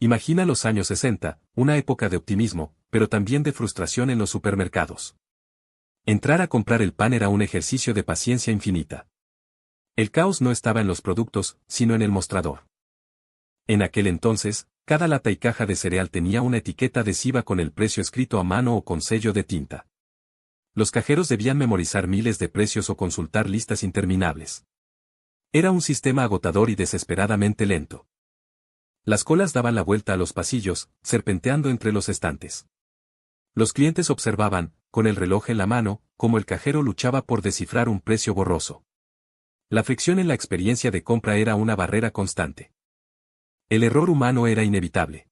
Imagina los años 60, una época de optimismo, pero también de frustración en los supermercados. Entrar a comprar el pan era un ejercicio de paciencia infinita. El caos no estaba en los productos, sino en el mostrador. En aquel entonces, cada lata y caja de cereal tenía una etiqueta adhesiva con el precio escrito a mano o con sello de tinta. Los cajeros debían memorizar miles de precios o consultar listas interminables. Era un sistema agotador y desesperadamente lento. Las colas daban la vuelta a los pasillos, serpenteando entre los estantes. Los clientes observaban, con el reloj en la mano, cómo el cajero luchaba por descifrar un precio borroso. La fricción en la experiencia de compra era una barrera constante. El error humano era inevitable.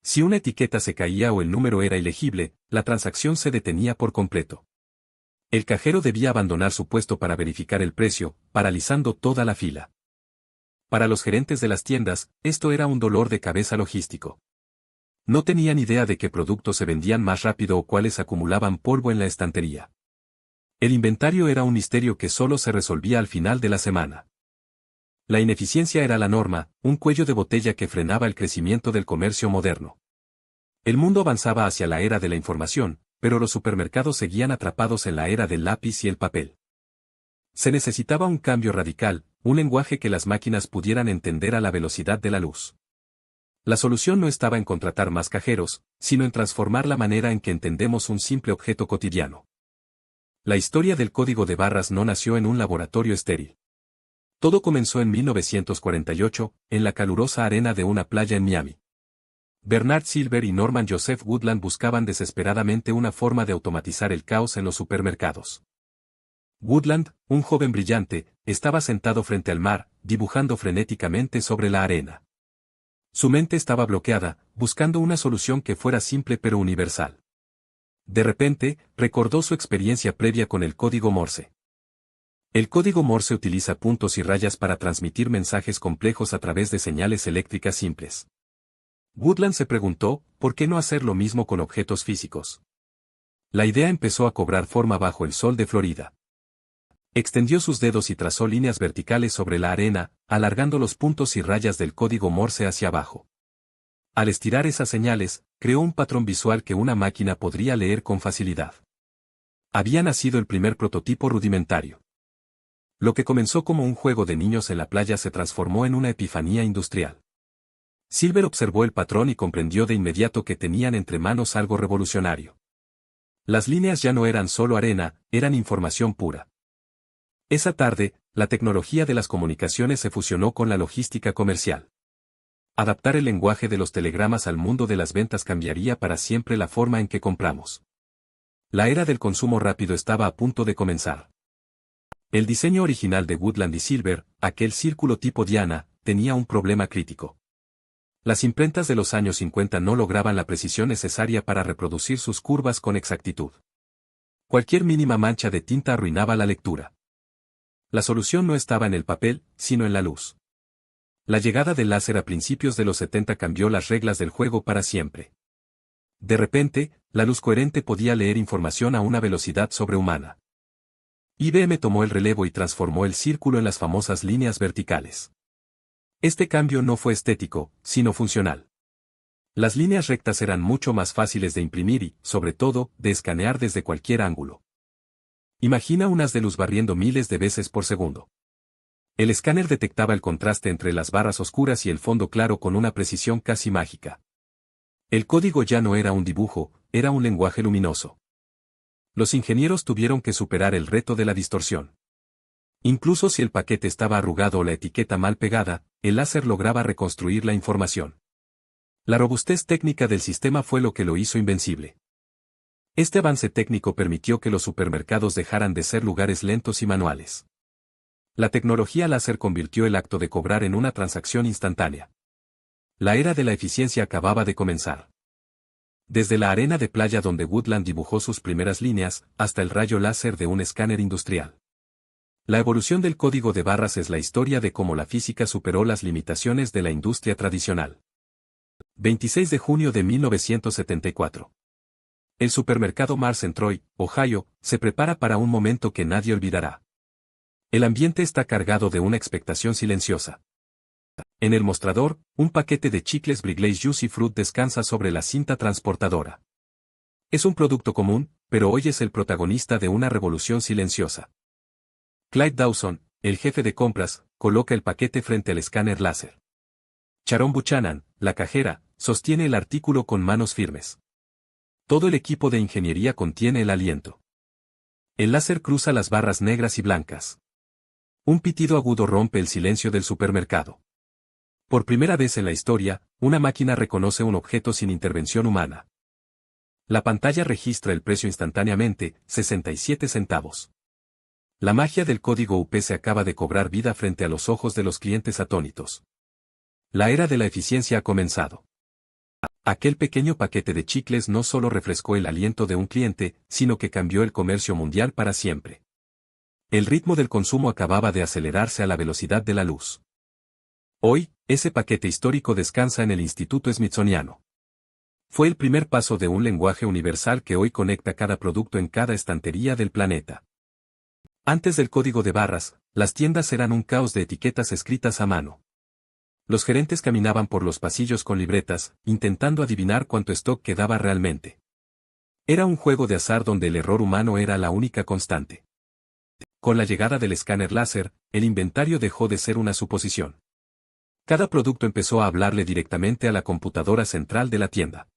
Si una etiqueta se caía o el número era ilegible, la transacción se detenía por completo. El cajero debía abandonar su puesto para verificar el precio, paralizando toda la fila. Para los gerentes de las tiendas, esto era un dolor de cabeza logístico. No tenían idea de qué productos se vendían más rápido o cuáles acumulaban polvo en la estantería. El inventario era un misterio que solo se resolvía al final de la semana. La ineficiencia era la norma, un cuello de botella que frenaba el crecimiento del comercio moderno. El mundo avanzaba hacia la era de la información, pero los supermercados seguían atrapados en la era del lápiz y el papel. Se necesitaba un cambio radical, un lenguaje que las máquinas pudieran entender a la velocidad de la luz. La solución no estaba en contratar más cajeros, sino en transformar la manera en que entendemos un simple objeto cotidiano. La historia del código de barras no nació en un laboratorio estéril. Todo comenzó en 1948, en la calurosa arena de una playa en Miami. Bernard Silver y Norman Joseph Woodland buscaban desesperadamente una forma de automatizar el caos en los supermercados. Woodland, un joven brillante, estaba sentado frente al mar, dibujando frenéticamente sobre la arena. Su mente estaba bloqueada, buscando una solución que fuera simple pero universal. De repente, recordó su experiencia previa con el código Morse. El código Morse utiliza puntos y rayas para transmitir mensajes complejos a través de señales eléctricas simples. Woodland se preguntó, ¿por qué no hacer lo mismo con objetos físicos? La idea empezó a cobrar forma bajo el sol de Florida. Extendió sus dedos y trazó líneas verticales sobre la arena, alargando los puntos y rayas del código Morse hacia abajo. Al estirar esas señales, creó un patrón visual que una máquina podría leer con facilidad. Había nacido el primer prototipo rudimentario. Lo que comenzó como un juego de niños en la playa se transformó en una epifanía industrial. Silver observó el patrón y comprendió de inmediato que tenían entre manos algo revolucionario. Las líneas ya no eran solo arena, eran información pura. Esa tarde, la tecnología de las comunicaciones se fusionó con la logística comercial. Adaptar el lenguaje de los telegramas al mundo de las ventas cambiaría para siempre la forma en que compramos. La era del consumo rápido estaba a punto de comenzar. El diseño original de Woodland y Silver, aquel círculo tipo Diana, tenía un problema crítico. Las imprentas de los años 50 no lograban la precisión necesaria para reproducir sus curvas con exactitud. Cualquier mínima mancha de tinta arruinaba la lectura. La solución no estaba en el papel, sino en la luz. La llegada del láser a principios de los 70 cambió las reglas del juego para siempre. De repente, la luz coherente podía leer información a una velocidad sobrehumana. IBM tomó el relevo y transformó el círculo en las famosas líneas verticales. Este cambio no fue estético, sino funcional. Las líneas rectas eran mucho más fáciles de imprimir y, sobre todo, de escanear desde cualquier ángulo. Imagina un haz de luz barriendo miles de veces por segundo. El escáner detectaba el contraste entre las barras oscuras y el fondo claro con una precisión casi mágica. El código ya no era un dibujo, era un lenguaje luminoso. Los ingenieros tuvieron que superar el reto de la distorsión. Incluso si el paquete estaba arrugado o la etiqueta mal pegada, el láser lograba reconstruir la información. La robustez técnica del sistema fue lo que lo hizo invencible. Este avance técnico permitió que los supermercados dejaran de ser lugares lentos y manuales. La tecnología láser convirtió el acto de cobrar en una transacción instantánea. La era de la eficiencia acababa de comenzar. Desde la arena de playa donde Woodland dibujó sus primeras líneas, hasta el rayo láser de un escáner industrial. La evolución del código de barras es la historia de cómo la física superó las limitaciones de la industria tradicional. 26 de junio de 1974. El supermercado Mars en Troy, Ohio, se prepara para un momento que nadie olvidará. El ambiente está cargado de una expectación silenciosa. En el mostrador, un paquete de chicles Wrigley's Juicy Fruit descansa sobre la cinta transportadora. Es un producto común, pero hoy es el protagonista de una revolución silenciosa. Clyde Dawson, el jefe de compras, coloca el paquete frente al escáner láser. Sharon Buchanan, la cajera, sostiene el artículo con manos firmes. Todo el equipo de ingeniería contiene el aliento. El láser cruza las barras negras y blancas. Un pitido agudo rompe el silencio del supermercado. Por primera vez en la historia, una máquina reconoce un objeto sin intervención humana. La pantalla registra el precio instantáneamente, 67 centavos. La magia del código UPS acaba de cobrar vida frente a los ojos de los clientes atónitos. La era de la eficiencia ha comenzado. Aquel pequeño paquete de chicles no solo refrescó el aliento de un cliente, sino que cambió el comercio mundial para siempre. El ritmo del consumo acababa de acelerarse a la velocidad de la luz. Hoy, ese paquete histórico descansa en el Instituto Smithsoniano. Fue el primer paso de un lenguaje universal que hoy conecta cada producto en cada estantería del planeta. Antes del código de barras, las tiendas eran un caos de etiquetas escritas a mano. Los gerentes caminaban por los pasillos con libretas, intentando adivinar cuánto stock quedaba realmente. Era un juego de azar donde el error humano era la única constante. Con la llegada del escáner láser, el inventario dejó de ser una suposición. Cada producto empezó a hablarle directamente a la computadora central de la tienda.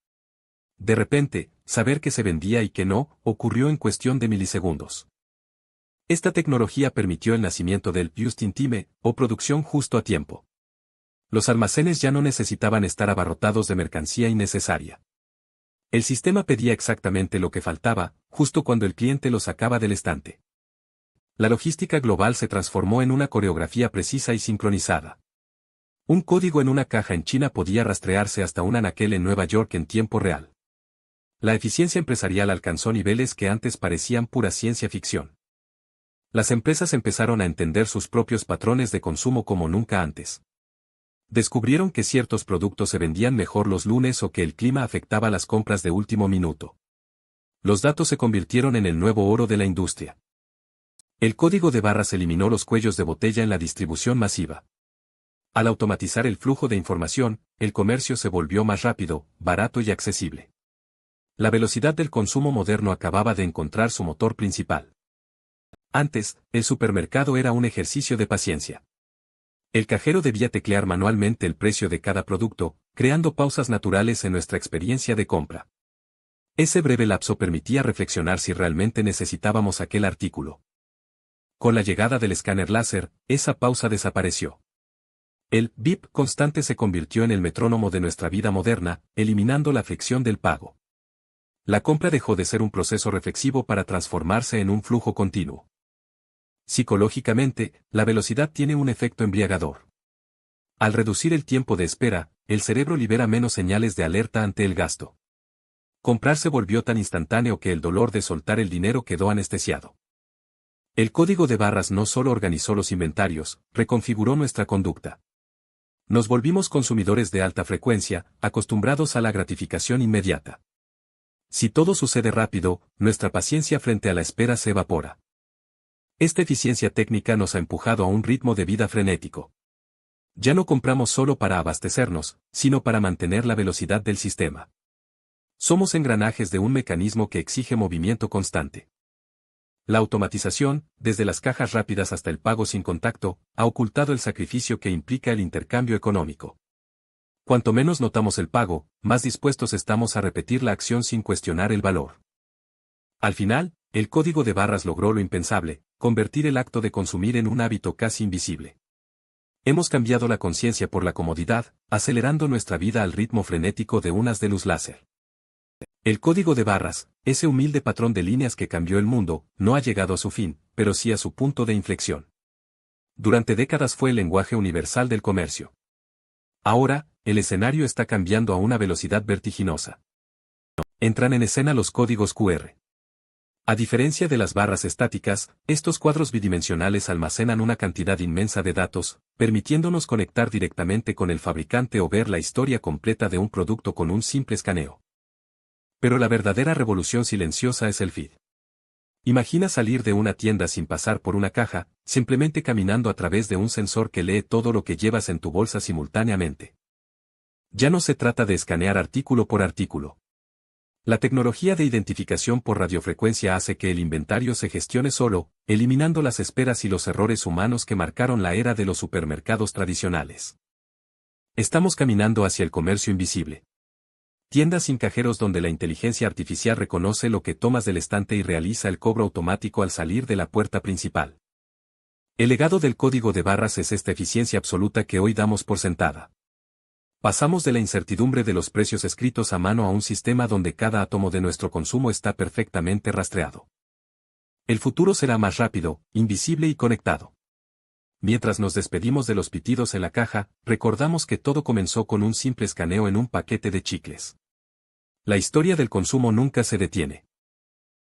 De repente, saber qué se vendía y qué no, ocurrió en cuestión de milisegundos. Esta tecnología permitió el nacimiento del just in time, o producción justo a tiempo. Los almacenes ya no necesitaban estar abarrotados de mercancía innecesaria. El sistema pedía exactamente lo que faltaba, justo cuando el cliente lo sacaba del estante. La logística global se transformó en una coreografía precisa y sincronizada. Un código en una caja en China podía rastrearse hasta un anaquel en Nueva York en tiempo real. La eficiencia empresarial alcanzó niveles que antes parecían pura ciencia ficción. Las empresas empezaron a entender sus propios patrones de consumo como nunca antes. Descubrieron que ciertos productos se vendían mejor los lunes o que el clima afectaba las compras de último minuto. Los datos se convirtieron en el nuevo oro de la industria. El código de barras eliminó los cuellos de botella en la distribución masiva. Al automatizar el flujo de información, el comercio se volvió más rápido, barato y accesible. La velocidad del consumo moderno acababa de encontrar su motor principal. Antes, el supermercado era un ejercicio de paciencia. El cajero debía teclear manualmente el precio de cada producto, creando pausas naturales en nuestra experiencia de compra. Ese breve lapso permitía reflexionar si realmente necesitábamos aquel artículo. Con la llegada del escáner láser, esa pausa desapareció. El bip constante se convirtió en el metrónomo de nuestra vida moderna, eliminando la fricción del pago. La compra dejó de ser un proceso reflexivo para transformarse en un flujo continuo. Psicológicamente, la velocidad tiene un efecto embriagador. Al reducir el tiempo de espera, el cerebro libera menos señales de alerta ante el gasto. Comprar se volvió tan instantáneo que el dolor de soltar el dinero quedó anestesiado. El código de barras no solo organizó los inventarios, reconfiguró nuestra conducta. Nos volvimos consumidores de alta frecuencia, acostumbrados a la gratificación inmediata. Si todo sucede rápido, nuestra paciencia frente a la espera se evapora. Esta eficiencia técnica nos ha empujado a un ritmo de vida frenético. Ya no compramos solo para abastecernos, sino para mantener la velocidad del sistema. Somos engranajes de un mecanismo que exige movimiento constante. La automatización, desde las cajas rápidas hasta el pago sin contacto, ha ocultado el sacrificio que implica el intercambio económico. Cuanto menos notamos el pago, más dispuestos estamos a repetir la acción sin cuestionar el valor. Al final, el código de barras logró lo impensable, convertir el acto de consumir en un hábito casi invisible. Hemos cambiado la conciencia por la comodidad, acelerando nuestra vida al ritmo frenético de un haz de luz láser. El código de barras, ese humilde patrón de líneas que cambió el mundo, no ha llegado a su fin, pero sí a su punto de inflexión. Durante décadas fue el lenguaje universal del comercio. Ahora, el escenario está cambiando a una velocidad vertiginosa. Entran en escena los códigos QR. A diferencia de las barras estáticas, estos cuadros bidimensionales almacenan una cantidad inmensa de datos, permitiéndonos conectar directamente con el fabricante o ver la historia completa de un producto con un simple escaneo. Pero la verdadera revolución silenciosa es el feed. Imagina salir de una tienda sin pasar por una caja, simplemente caminando a través de un sensor que lee todo lo que llevas en tu bolsa simultáneamente. Ya no se trata de escanear artículo por artículo. La tecnología de identificación por radiofrecuencia hace que el inventario se gestione solo, eliminando las esperas y los errores humanos que marcaron la era de los supermercados tradicionales. Estamos caminando hacia el comercio invisible. Tiendas sin cajeros donde la inteligencia artificial reconoce lo que tomas del estante y realiza el cobro automático al salir de la puerta principal. El legado del código de barras es esta eficiencia absoluta que hoy damos por sentada. Pasamos de la incertidumbre de los precios escritos a mano a un sistema donde cada átomo de nuestro consumo está perfectamente rastreado. El futuro será más rápido, invisible y conectado. Mientras nos despedimos de los pitidos en la caja, recordamos que todo comenzó con un simple escaneo en un paquete de chicles. La historia del consumo nunca se detiene.